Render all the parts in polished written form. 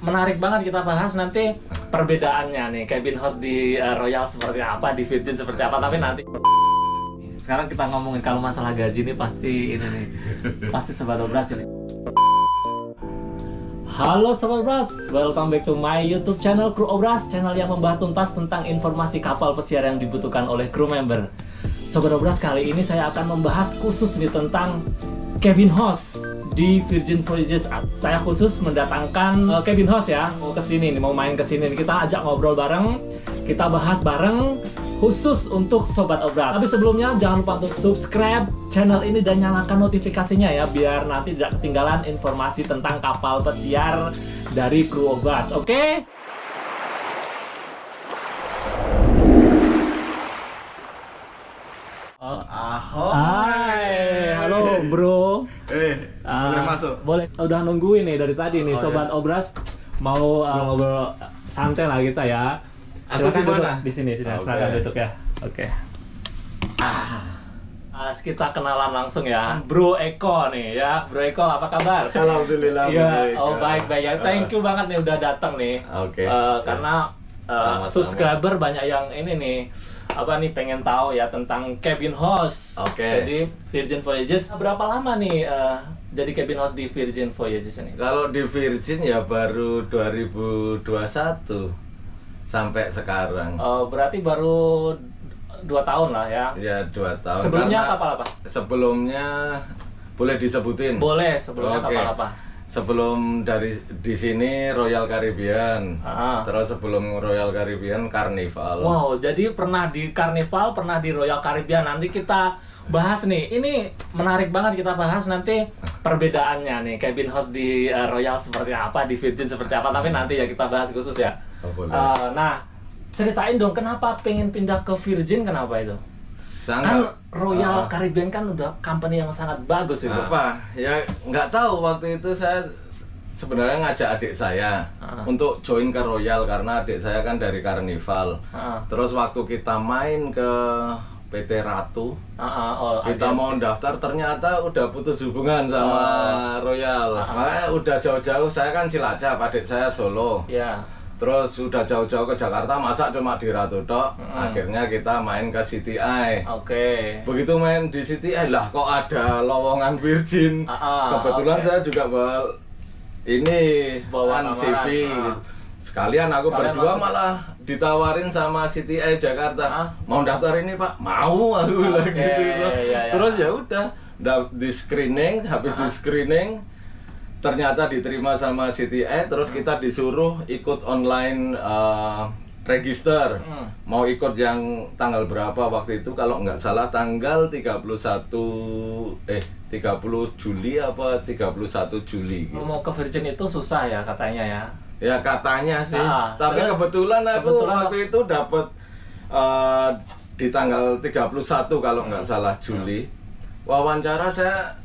menarik banget kita bahas nanti perbedaannya nih cabin host di Royal seperti apa, di Virgin seperti apa, tapi nanti. Sekarang kita ngomongin kalau masalah gaji nih pasti ini nih, pasti Sobat Obras ini. Halo Sobat Obras, welcome back to my YouTube channel Kru Obras, channel yang membahas tuntas tentang informasi kapal pesiar yang dibutuhkan oleh kru member. Sobat Obras, kali ini saya akan membahas khusus nih tentang cabin host di Virgin Voyages. Saya khusus mendatangkan cabin host ya, mau kesini nih, mau main kesini nih. Kita ajak ngobrol bareng, kita bahas bareng, khusus untuk Sobat Obras. Tapi sebelumnya jangan lupa untuk subscribe channel ini dan nyalakan notifikasinya ya, biar nanti tidak ketinggalan informasi tentang kapal pesiar dari Kru Obras. Oke? Hai, halo bro. Boleh masuk? Boleh. Udah nungguin nih dari tadi nih, Sobat ya. Obras mau ngobrol santai lah kita ya. Aku Silakan di mana? duduk di sini, silakan duduk ya. Oke. Kita kenalan langsung ya. Bro Eko nih ya. Bro Eko, apa kabar? Alhamdulillah. Iya, oh baik ya. Thank you banget nih udah datang nih. Oke. Karena Sama-sama. subscriber banyak yang ini nih, apa nih, pengen tahu ya tentang cabin host. Oke. Jadi Virgin Voyages berapa lama nih jadi cabin host di Virgin Voyages ini? Kalau di Virgin ya baru 2021 sampai sekarang. Oh, berarti baru 2 tahun lah ya. Ya 2 tahun. Sebelumnya Karena kapal apa? Sebelumnya boleh disebutin? Boleh, sebelumnya Oke. kapal apa? Sebelum di sini Royal Caribbean. Terus sebelum Royal Caribbean Carnival. Wow, jadi pernah di Carnival, pernah di Royal Caribbean. Nanti kita bahas nih. Ini menarik banget kita bahas nanti perbedaannya nih. Cabin host di Royal seperti apa, di Virgin seperti apa. Tapi nanti ya kita bahas khusus ya. Oh, boleh. Nah, ceritain dong kenapa pengen pindah ke Virgin, kenapa itu? Kan Royal Caribbean kan udah company yang sangat bagus itu. Apa? Ya nggak tahu, waktu itu saya sebenarnya ngajak adik saya untuk join ke Royal karena adik saya kan dari Carnival. Terus waktu kita main ke PT Ratu, kita mau daftar, ternyata udah putus hubungan sama Royal. Makanya udah jauh-jauh, saya kan Cilacap, adik saya Solo. Ya. Terus sudah jauh-jauh ke Jakarta, masa cuma di Ratu tok. Akhirnya kita main ke CTI. Oke. Begitu main di CTI lah kok ada lowongan Virgin. Kebetulan saya juga bawa CV. Sekalian aku berdua malah ditawarin sama CTI Jakarta. Mau daftar ini Pak? Mau, aku bilang gitu. Terus ya udah di screening, habis di screening ternyata diterima sama CTI. Terus kita disuruh ikut online register. Mau ikut yang tanggal berapa waktu itu, kalau nggak salah tanggal 30 Juli apa 31 Juli gitu. Mau ke Virgin itu susah ya katanya ya. Ya katanya sih. Tapi terus, kebetulan aku waktu itu dapat di tanggal 31 kalau nggak salah Juli. Wawancara saya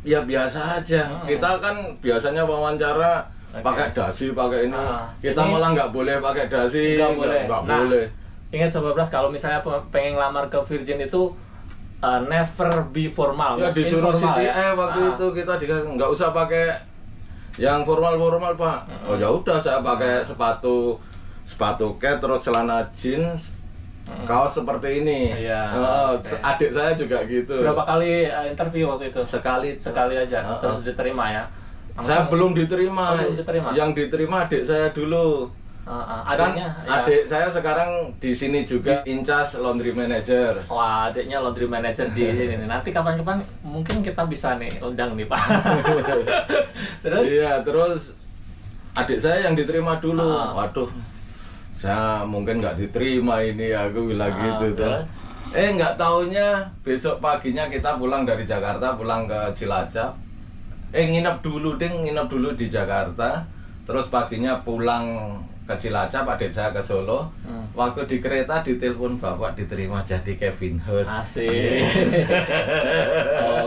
ya biasa aja. Kita kan biasanya wawancara pakai dasi, pakai ini. Kita malah nggak boleh pakai dasi. Nggak boleh. Ingat Sobat Obras, kalau misalnya pengen ngelamar ke Virgin itu never be formal. Ya disuruh CTI ya? waktu itu kita nggak usah pakai yang formal Pak. Oh ya udah, saya pakai sepatu cat, terus celana jeans, kaos seperti ini. Adik saya juga gitu. Berapa kali interview waktu itu? Sekali aja. Terus diterima ya? Saya belum diterima. Belum diterima. Yang diterima adik saya dulu. Adiknya, kan adik saya sekarang di sini juga incas laundry manager. Wah, adiknya laundry manager di sini. Nanti kapan-kapan mungkin kita bisa nih undang nih Pak. Terus? Iya, terus adik saya yang diterima dulu. Waduh, saya mungkin nggak diterima ini, aku bilang gitu tuh. Nggak taunya besok paginya kita pulang dari Jakarta, pulang ke Cilacap. Nginep dulu di Jakarta. Terus paginya pulang ke Cilacap, adik saya ke Solo. Waktu di kereta ditelepon, Bapak diterima jadi cabin host. Asik.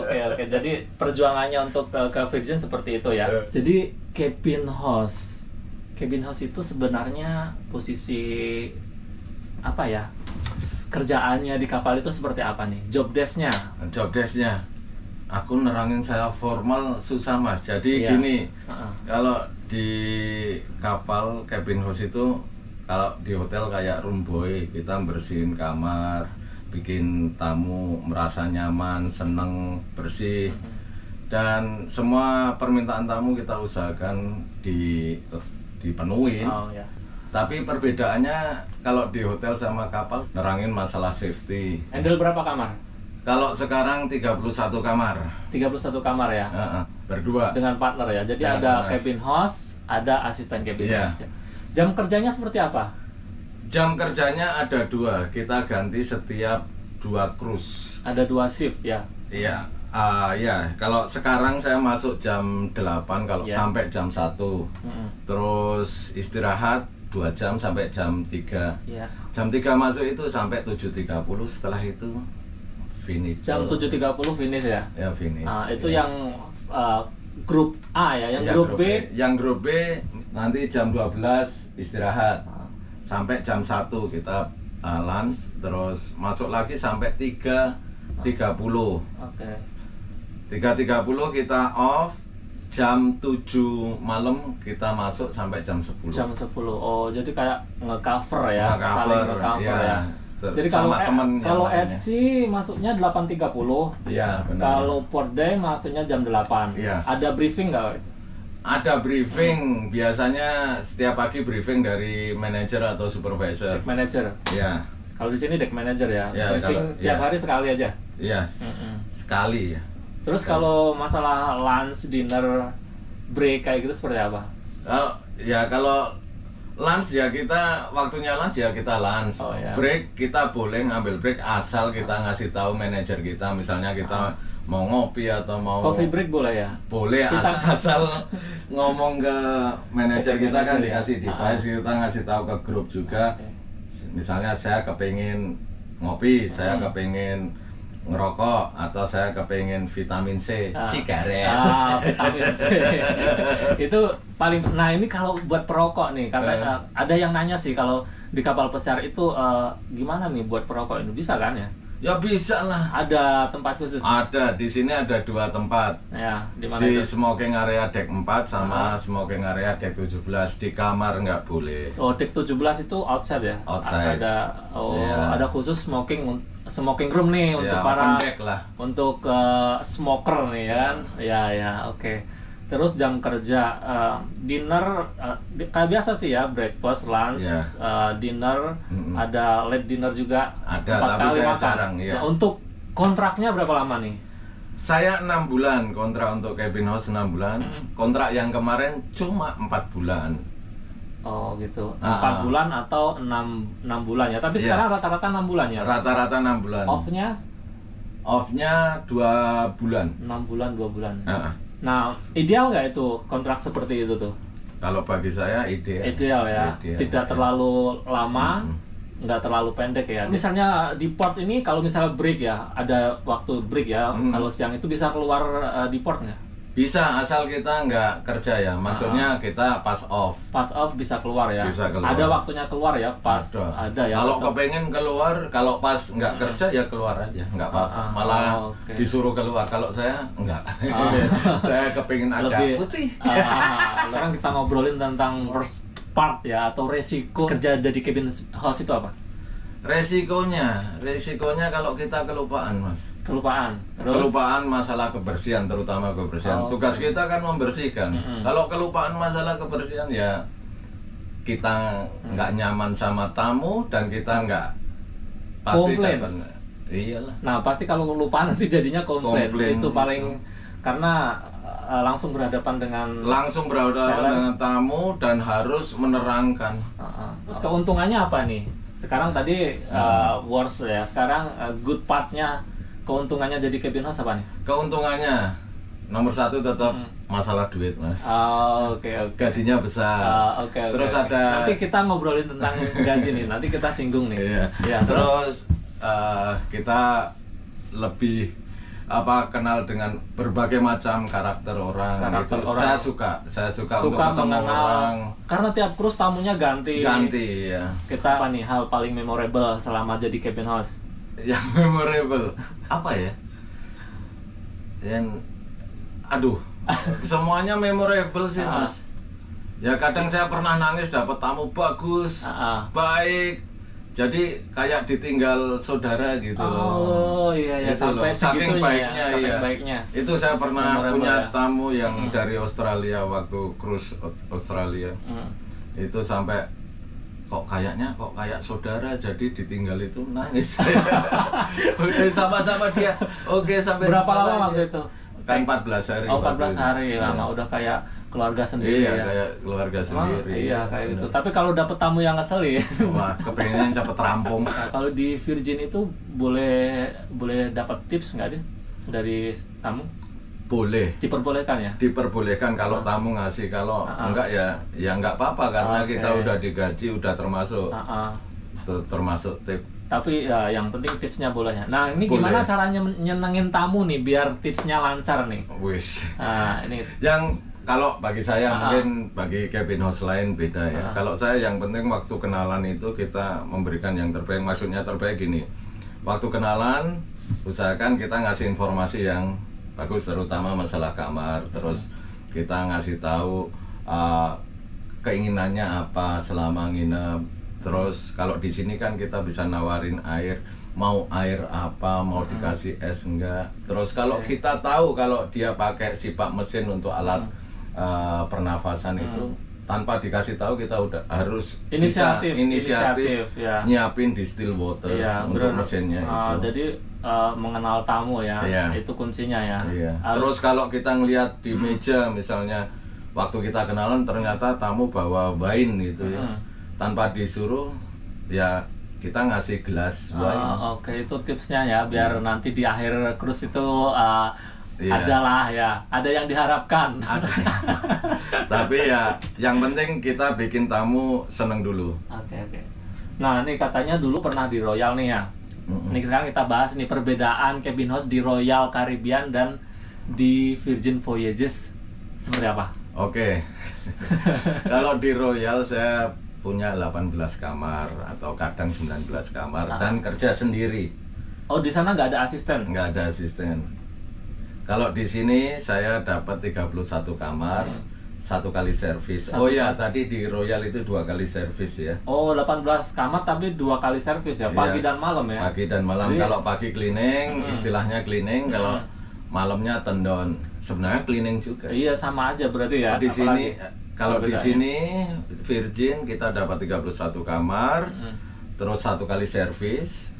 Oke. Jadi perjuangannya untuk ke Virgin seperti itu ya. Jadi cabin host itu sebenarnya posisi apa ya? Kerjaannya di kapal itu seperti apa nih? Job desk-nya? aku nerangin saya formal susah Mas. Jadi Iya. gini, kalau di kapal cabin host itu, kalau di hotel kayak room boy, kita bersihin kamar, bikin tamu merasa nyaman, seneng, bersih. Dan semua permintaan tamu kita usahakan dipenuhin. Oh ya. Tapi perbedaannya kalau di hotel sama kapal nerangin masalah safety. Handle berapa kamar? Kalau sekarang 31 kamar. 31 kamar ya. Berdua. Dengan partner ya. Jadi Dengan ada partner. cabin host, ada asisten cabin Iya. host ya. Jam kerjanya seperti apa? Jam kerjanya ada 2. Kita ganti setiap 2 cruise. Ada 2 shift ya. Iya. Ya, kalau sekarang saya masuk jam 8 kalau Iya. sampai jam 1. Terus istirahat 2 jam sampai jam 3. Iya. Jam 3 masuk itu sampai 7.30, setelah itu finish. Jam 7.30 finish ya. Ya finish. Itu ya. yang grup A ya, yang Ya, grup B. Yang grup B nanti jam 12 istirahat. Sampai jam 1 kita lunch, terus masuk lagi sampai 3.30. Oke. 3.30 kita off. Jam 7 malam kita masuk sampai jam 10. Jam 10. Oh, jadi kayak nge-cover ya, Nge-cover, saling nge-cover ya. ya. Jadi kalau Sama temen yang kalau lainnya. FC masuknya 8.30. Iya, benar. Kalau port day masuknya jam 8. Iya. Ada briefing nggak? Ada briefing, biasanya setiap pagi briefing dari manajer atau supervisor. Deck manager. Ya, Kalau di sini deck manager ya. Ya, Briefing kalau- tiap ya. hari sekali aja. iya, sekali ya. Terus kalau masalah lunch, dinner, break kayak gitu seperti apa? Ya kalau lunch ya kita waktunya lunch ya kita lunch. Oh, ya. Break kita boleh ngambil break asal kita ngasih tahu manajer kita, misalnya kita mau ngopi atau mau Coffee break boleh ya? boleh Kita- asal ngomong ke manajer kita kan Manajer ya? dikasih device, kita ngasih tahu ke grup juga. Oke. Misalnya saya kepingin ngopi, saya kepingin ngerokok, atau saya kepingin vitamin C, sigaret. Vitamin C. Itu paling. Nah ini kalau buat perokok nih, karena ada yang nanya sih kalau di kapal pesiar itu gimana nih buat perokok ini, bisa kan ya? Ya bisa lah. Ada tempat khusus? Ada, di sini ada 2 tempat. Ya, di mana Di itu? smoking area deck 4 sama smoking area deck 17. Di kamar nggak boleh. Oh, deck 17 itu outside ya? Outside. Iya. Ada khusus smoking room nih untuk Ya, para open deck lah. untuk smoker nih kan. Ya, oke. Terus jam kerja, dinner kayak biasa sih ya, breakfast, lunch, Iya. dinner, ada late dinner juga. Ada, 4 tapi kali saya makan. jarang, ya. Nah, untuk kontraknya berapa lama nih? Saya 6 bulan kontrak untuk cabin house 6 bulan. Kontrak yang kemarin cuma 4 bulan. Oh gitu, 4 bulan atau 6 bulan ya. Tapi Iya. sekarang rata-rata 6 bulan ya. Rata-rata 6 bulan. Off-nya 2 bulan. 6 bulan, 2 bulan. Ah, Nah, ideal nggak itu kontrak seperti itu tuh? Kalau bagi saya ideal. Ideal ya, Ideal. tidak terlalu lama, nggak terlalu pendek ya. Misalnya di port ini kalau misalnya break ya, ada waktu break ya. Kalau siang itu bisa keluar di port nggak? Bisa, asal kita nggak kerja ya. Maksudnya kita pas off. Pas off bisa keluar ya. Bisa keluar. Ada waktunya keluar ya, pas ada ya. Kalau betul. kepengen keluar, kalau pas nggak kerja ya keluar aja, nggak apa-apa. Malah oke. disuruh keluar. Kalau saya nggak. saya kepengen agak Lebih putih. Sekarang kita ngobrolin tentang worst part ya, atau resiko kerja jadi cabin host itu apa? Resikonya kalau kita kelupaan, Mas. Kelupaan. Terus? Kelupaan masalah kebersihan, terutama kebersihan. Oh, Tugas kita kan membersihkan. Kalau kelupaan masalah kebersihan ya kita nggak nyaman sama tamu dan kita nggak pasti Komplain. dapat. Iyalah. Nah pasti kalau kelupaan nanti jadinya komplain. Komplain Itu paling itu. karena langsung berhadapan dengan Langsung berhadapan seller. dengan tamu dan harus menerangkan. Terus keuntungannya apa nih? Sekarang tadi worst ya. Sekarang good partnya, keuntungannya jadi cabin host apa nih? Keuntungannya nomor 1 tetap masalah duit, Mas. Oke. Gajinya besar. Oke. Terus oke. ada Nanti kita ngobrolin tentang gaji nih. Nanti kita singgung nih. Iya. Iya, Terus kita lebih kenal dengan berbagai macam karakter orang. Karakter gitu. orang. Saya suka untuk suka ketemu mengenal orang. karena tiap cruise tamunya ganti. Ya. Kita apa nih hal paling memorable selama jadi cabin host? Yang memorable apa ya? yang aduh, semuanya memorable sih Mas. Ya kadang saya pernah nangis dapat tamu bagus, baik, jadi kayak ditinggal saudara gitu loh. Oh iya ya, Gitu sampai loh. Saking segitunya baiknya ya, saking iya. baiknya. Itu saya pernah Memorable punya ya. tamu yang dari Australia waktu cruise Australia. Itu sampai kok kayak saudara, jadi ditinggal itu nangis. Udah sama-sama dia. Oke, sampai Berapa jumpa lama lagi. waktu itu? Kan 14 hari. Oh, 14 waktu itu. hari lama, Iya. udah kayak keluarga sendiri Iya, ya. kayak keluarga Emang, sendiri. iya kayak gitu. Tapi kalau dapet tamu yang ngeselin, Wah, kepengen cepet rampung. nah, kalau di Virgin itu boleh dapat tips nggak deh dari tamu? Boleh. Diperbolehkan ya? Diperbolehkan kalau tamu ngasih, kalau enggak ya enggak apa-apa karena Oke. kita udah digaji, udah termasuk termasuk tip. Tapi ya yang penting tipsnya boleh ya. Nah ini Boleh. gimana caranya nyenengin tamu nih biar tipsnya lancar nih? Wis. Nah ini Yang kalau bagi saya mungkin bagi cabin host lain beda ya. Kalau saya yang penting waktu kenalan itu kita memberikan yang terbaik. Maksudnya terbaik gini. Waktu kenalan usahakan kita ngasih informasi yang bagus, terutama masalah kamar. Terus kita ngasih tahu keinginannya apa selama nginep. Terus kalau di sini kan kita bisa nawarin air, mau air apa, mau dikasih es enggak. Terus kalau kita tahu kalau dia pakai sipak mesin untuk alat pernafasan itu, tanpa dikasih tahu kita udah harus inisiatif ya. nyiapin distill water untuk mesinnya itu. Jadi mengenal tamu ya, Iya. itu kuncinya ya. Iya. Terus kalau kita ngelihat di meja misalnya waktu kita kenalan ternyata tamu bawa wine gitu ya, tanpa disuruh ya kita ngasih gelas wine. Oke, itu tipsnya ya biar nanti di akhir cruise itu Iya. adalah ya, ada yang diharapkan. Tapi ya yang penting kita bikin tamu seneng dulu. Oke. Nah, ini katanya dulu pernah di Royal nih ya. Ini sekarang kita bahas nih perbedaan cabin host di Royal Caribbean dan di Virgin Voyages seperti apa? Oke. Kalau di Royal saya punya 18 kamar atau kadang 19 kamar dan kerja sendiri. Oh, di sana nggak ada asisten? Nggak ada asisten. Kalau di sini saya dapat 31 kamar, 1 kali servis. Oh ya, tadi di Royal itu 2 kali servis ya. Oh, 18 kamar tapi 2 kali servis ya, pagi dan malam ya? Pagi dan malam. Kalau pagi cleaning, istilahnya cleaning. Kalau malamnya tendon. Sebenarnya cleaning juga. Iya, sama aja berarti ya. Di sini, kalau di bedanya? sini Virgin kita dapat 31 kamar, terus 1 kali servis.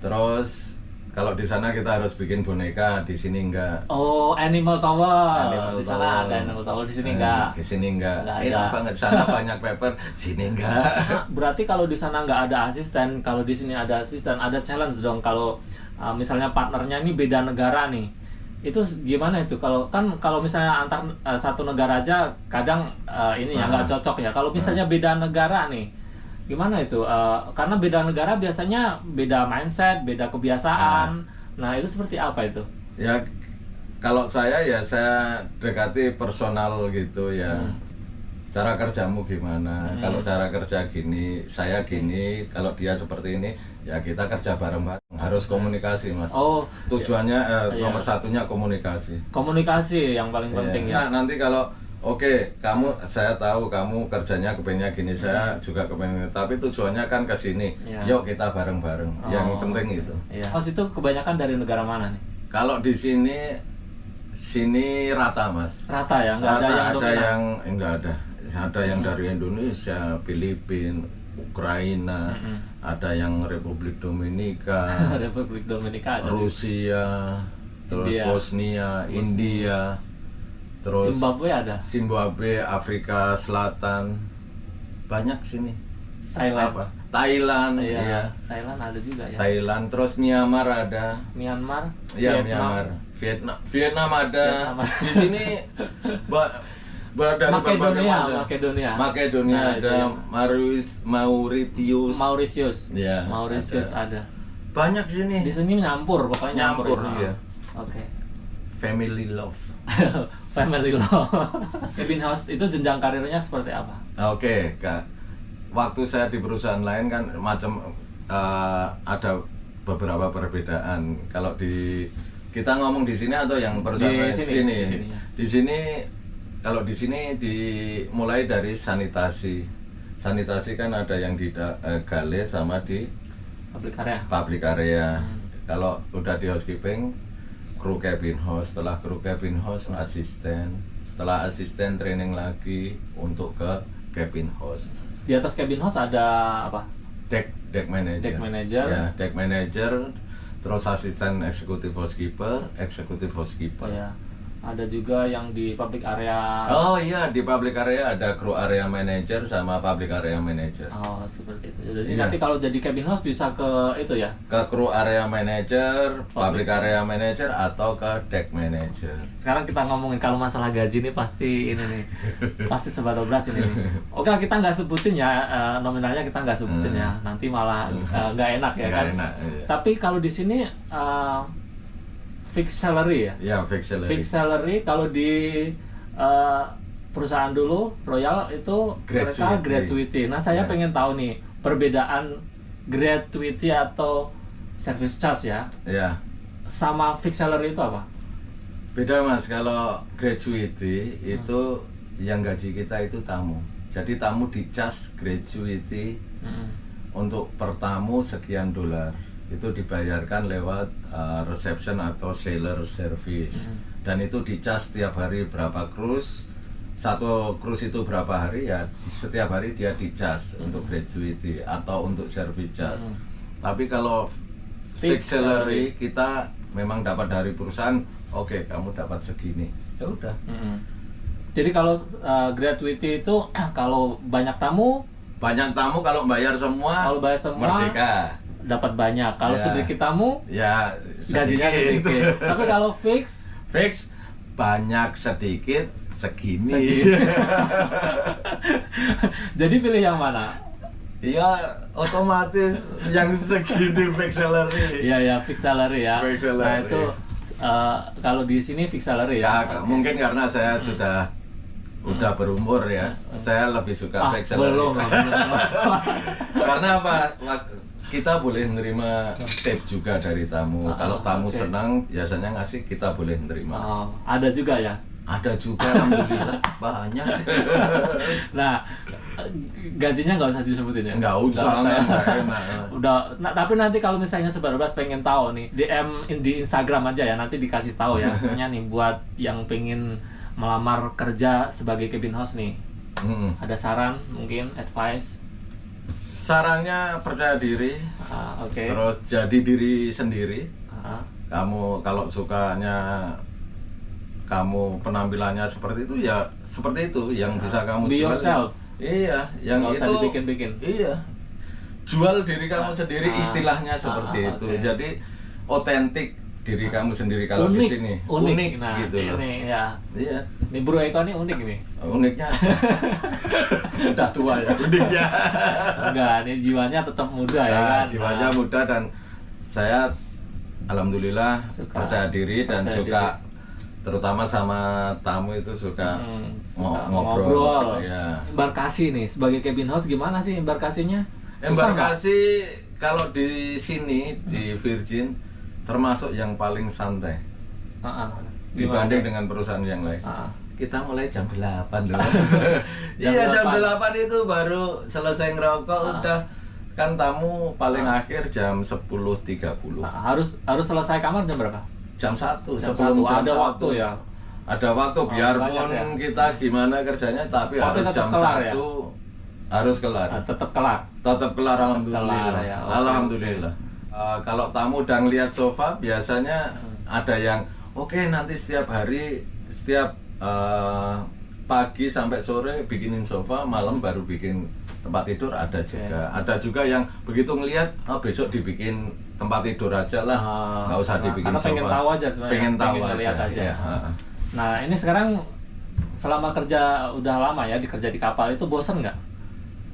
Terus kalau di sana kita harus bikin boneka, di sini enggak. Oh, Animal Tower. Animal Di sana Tower. ada Animal Tower, di sini enggak. Di sini enggak. Enggak Enak ada. banget, sana banyak paper, sini enggak. Nah, berarti kalau di sana nggak ada asisten, kalau di sini ada asisten, ada challenge dong kalau misalnya partnernya ini beda negara nih. Itu gimana itu? Kalau misalnya antar satu negara aja kadang ini ya nggak cocok ya. Kalau misalnya beda negara nih, gimana itu? Karena beda negara biasanya beda mindset, beda kebiasaan. Nah, itu seperti apa itu? Ya kalau saya ya saya dekati personal gitu ya. Cara kerjamu gimana? Kalau cara kerja gini, saya gini. Kalau dia seperti ini, ya kita kerja bareng-bareng. Harus komunikasi, Mas. Oh, Tujuannya nomor satunya komunikasi. komunikasi yang paling penting ya. Nah, nanti kalau oke, saya tahu kamu kerjanya kepengennya gini, saya juga kepengen. Tapi tujuannya kan ke sini. Iya. Yuk kita bareng-bareng. Yang penting itu. Iya. Host itu kebanyakan dari negara mana nih? Kalau di sini rata, Mas. Rata ya, nggak Rata, ada yang dominan. enggak ada. Ada yang dari Indonesia, Filipina, Ukraina, ada yang Republik Dominika, Republik Dominika ada. Rusia, terus India. Bosnia, India, terus Zimbabwe ada. Afrika Selatan, banyak sini. Thailand. Thailand, Iya. iya. Thailand ada juga ya. Thailand, terus Myanmar ada. Myanmar. Iya, Vietnam. Myanmar. Vietnam ada. Vietnam. Di sini dari berbagai macam. Makedonia Nah, ada, Mauritius. Iya, Mauritius ada. Banyak sini. Di sini nyampur, pokoknya nyampur. Iya. Oke. Family love. Family law. Cabin host itu jenjang karirnya seperti apa? Oke, Kak. Waktu saya di perusahaan lain kan ada beberapa perbedaan. Kalau di Kita ngomong di sini atau yang perusahaan Di di sini, sini? di sini, ya. Di sini, kalau di sini dimulai dari sanitasi. Sanitasi kan ada yang di galley sama di Public area. public area. Kalau udah di housekeeping, kru cabin host. Setelah kru cabin host, asisten. Setelah asisten, training lagi untuk ke cabin host. Di atas cabin host ada apa? Deck manager. Deck manager. Ya, deck manager. Terus asisten eksekutif housekeeper, Ya. Ada juga yang di public area. Oh iya, di public area ada crew area manager sama public area manager. Oh, seperti itu. Jadi Iya. nanti kalau jadi cabin host bisa ke itu ya. Ke crew area manager, public area manager atau ke deck manager. Sekarang kita ngomongin kalau masalah gaji nih pasti ini nih. Pasti Sobat Obras ini nih. Oke, kita nggak sebutin ya nominalnya, kita nggak sebutin ya. Nanti malah nggak enak ya Nggak kan. enak, iya. Tapi kalau di sini fixed salary ya. Ya, fixed salary. Fixed salary kalau di perusahaan dulu Royal itu mereka Gratuity. gratuity. Nah, saya Ya. pengen tahu nih perbedaan gratuity atau service charge ya Ya. sama fixed salary itu apa? Beda Mas, kalau gratuity itu yang gaji kita itu tamu. Jadi tamu dicas gratuity untuk per tamu sekian dolar. Itu dibayarkan lewat reception atau sailor service. Dan itu dicas setiap hari berapa cruise. Satu cruise itu berapa hari ya, setiap hari dia dicas untuk gratuity atau untuk service charge. Tapi kalau fixed salary kita memang dapat dari perusahaan, oke, kamu dapat segini. Ya udah. Jadi kalau gratuity itu kalau banyak tamu, Kalau bayar semua, merdeka. dapat banyak. Kalau Ya. sedikit tamu, Ya, gajinya sedikit. Tapi kalau fix, fix banyak sedikit segini. jadi pilih yang mana? Iya, otomatis yang segini fixed salary. Iya ya, fixed salary ya. Fixed salary. Nah itu kalau di sini fixed salary ya. Ya, mungkin karena saya udah berumur ya, saya lebih suka fixed salary. Belum. Karena apa? Kita boleh menerima tip juga dari tamu. Kalau tamu oke. senang, biasanya ngasih, kita boleh menerima. Oh, ada juga ya. Ada juga, alhamdulillah banyak. Nah, gajinya nggak usah disebutin ya. Nggak usah, nggak enak. Udah. Nah, tapi nanti kalau misalnya Sobat Obras pengen tahu nih, DM di Instagram aja ya. Nanti dikasih tahu ya. Nya nih buat yang pengen melamar kerja sebagai cabin host nih. Ada saran, mungkin advice. Sarannya percaya diri, Oke. terus jadi diri sendiri. Ah, Kamu kalau sukanya kamu penampilannya seperti itu ya seperti itu yang bisa kamu be jual. yourself. Iya, yang Nggak usah itu dibikin-bikin. Iya. Jual diri kamu sendiri, istilahnya seperti itu. oke. Jadi otentik diri kamu sendiri kalau di sini. unik. Nah, gitu loh. ini ya. Iya. Ini Bro Eko nih unik nih. Uniknya udah tua ya uniknya. Enggak, ini jiwanya tetap muda ya Nah, kan. jiwanya Nah, muda dan saya alhamdulillah Suka. percaya diri dan Percaya suka terutama sama tamu itu suka, suka ngobrol. Ya. Embarkasi nih sebagai cabin host gimana sih embarkasinya? Susah nggak? Embarkasi kalau di sini di Virgin termasuk yang paling santai dibanding dengan perusahaan yang lain. Kita mulai jam 8 loh. Iya, jam 8 itu baru selesai ngerokok udah kan tamu paling akhir jam 10.30. Harus selesai kamar jam berapa? Jam 1 Jam sebelum 1. jam Ada 1. waktu ya. Ada waktu biarpun banyak ya. kita gimana kerjanya tapi Tapi harus tetap jam kelar 1 ya? harus kelar. Tetap kelar. Tetap kelar alhamdulillah. Kelar ya, oke, Alhamdulillah. Kalau tamu udah ngeliat sofa biasanya ada yang oke, nanti setiap hari setiap pagi sampai sore bikinin sofa, malam baru bikin tempat tidur ada juga. Ada juga yang begitu ngelihat besok dibikin tempat tidur aja lah. Nggak usah dibikin karena sofa. pengen tahu aja sebenarnya. Pengen tahu ngeliat aja. Ya, Nah, ini sekarang selama kerja udah lama ya dikerja di kapal itu bosen nggak?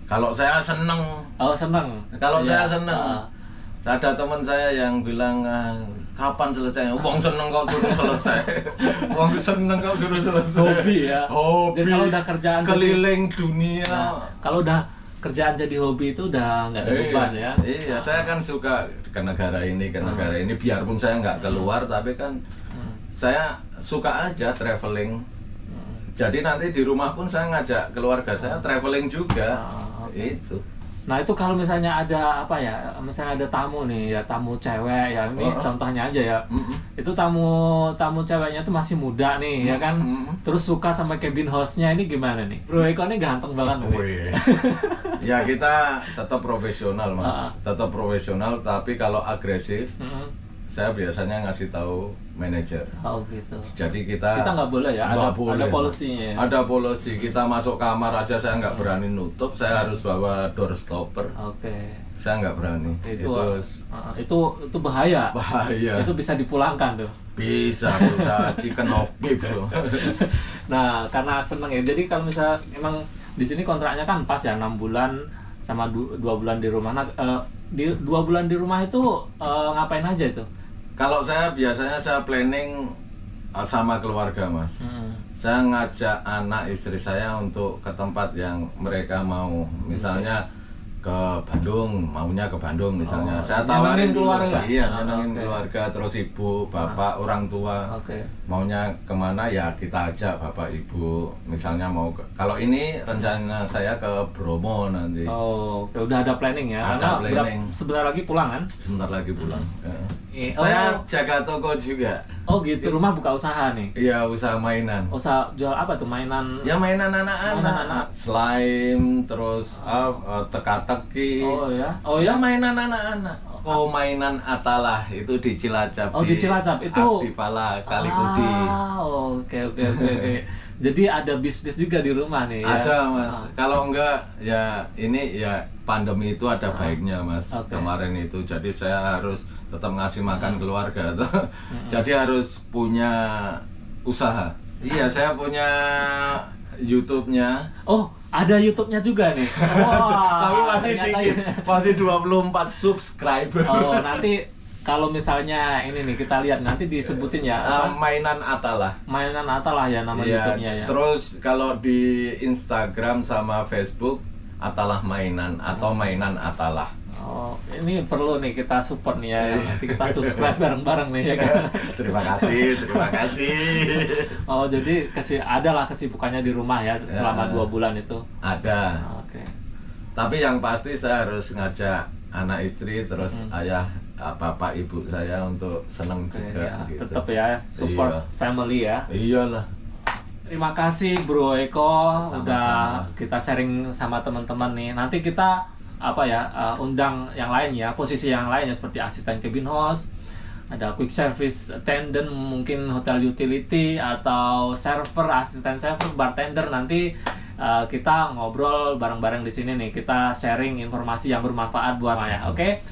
Kalau saya seneng. Oh, seneng. Kalau Iya. saya seneng. Ada teman saya yang bilang kapan selesai? Wong seneng kok suruh selesai. Wong seneng kok suruh selesai. Hobi ya. Hobi. Jadi kalau udah kerjaan keliling dunia. Nah, kalau udah kerjaan jadi hobi itu udah nggak ada beban ya. Iya, saya kan suka ke negara ini, biarpun saya nggak keluar, tapi kan saya suka aja traveling. Jadi nanti di rumah pun saya ngajak keluarga saya traveling juga. Itu. Nah itu kalau misalnya ada apa ya, misalnya ada tamu nih ya, tamu cewek ya, ini contohnya aja ya, itu tamu ceweknya tuh masih muda nih ya kan, terus suka sama cabin hostnya, ini gimana nih? Bro Eko ini ganteng banget nih. Ya kita tetap profesional mas, tetap profesional, tapi kalau agresif, saya biasanya ngasih tahu manajer. Oh gitu. Jadi kita nggak boleh ya, ada polisinya. Ada polisi. Kita masuk kamar aja saya nggak berani nutup, saya harus bawa door stopper. Oke. Saya nggak berani. Itu bahaya. Bahaya. Itu bisa dipulangkan tuh. Bisa chicken obi bro. Nah karena seneng ya. Jadi kalau misalnya emang di sini kontraknya kan pas ya 6 bulan sama 2 bulan di rumah. Nah di 2 bulan di rumah itu ngapain aja itu? Kalau saya biasanya saya planning sama keluarga mas. Saya ngajak anak istri saya untuk ke tempat yang mereka mau. Misalnya ke Bandung, maunya ke Bandung misalnya. Saya tawarin keluarga. Iya, nyenengin keluarga, terus ibu, bapak, orang tua. Maunya kemana ya kita ajak bapak ibu. Misalnya mau kalau ini rencana saya ke Bromo nanti. Oh, udah ada planning ya. Ada planning. Sebentar lagi pulang kan? Sebentar lagi pulang. Saya jaga toko juga. Oh gitu, rumah buka usaha nih? Iya, usaha mainan. Usaha jual apa tuh, mainan? Ya mainan anak-anak. Slime, terus teka-teki. Oh ya, mainan anak-anak. Oh, mainan Atalah itu di Cilacap. Oh di Cilacap itu. Abdipala Kalikudi. Oke. Jadi ada bisnis juga di rumah nih ya? Ada mas. Kalau enggak ya ini ya pandemi itu ada baiknya mas. Kemarin itu jadi saya harus tetap ngasih makan keluarga tuh. Jadi harus punya usaha. Iya, saya punya YouTube-nya. Oh, ada YouTube-nya juga nih. Tapi masih dikit. Masih 24 subscriber. Oh, nanti kalau misalnya ini nih kita lihat nanti disebutin ya. Mainan Atalah. Mainan Atalah ya nama YouTube-nya ya. Terus kalau di Instagram sama Facebook Atalah Mainan atau Mainan Atalah. Oh, ini perlu nih kita support nih ya. Nanti kita subscribe bareng-bareng nih ya kan. Terima kasih. Oh, jadi adalah kesibukannya di rumah ya selama 2 bulan itu. Ada. Oke. Tapi yang pasti saya harus ngajak anak istri terus ayah, bapak, ibu saya untuk seneng juga. Gitu. Tetap ya support family ya. Iyalah. Terima kasih Bro Eko udah kita sharing sama teman-teman nih. Nanti kita undang yang lain ya, posisi yang lain ya, seperti asisten cabin host, ada quick service attendant, mungkin hotel utility atau server, asisten server, bartender. Nanti kita ngobrol bareng-bareng di sini nih, kita sharing informasi yang bermanfaat buat saya. Oke.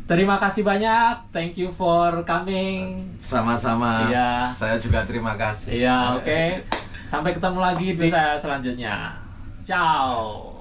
Terima kasih banyak, thank you for coming. Sama-sama. Iya. Saya juga terima kasih. Iya, oke. Sampai ketemu lagi di saya selanjutnya. Ciao.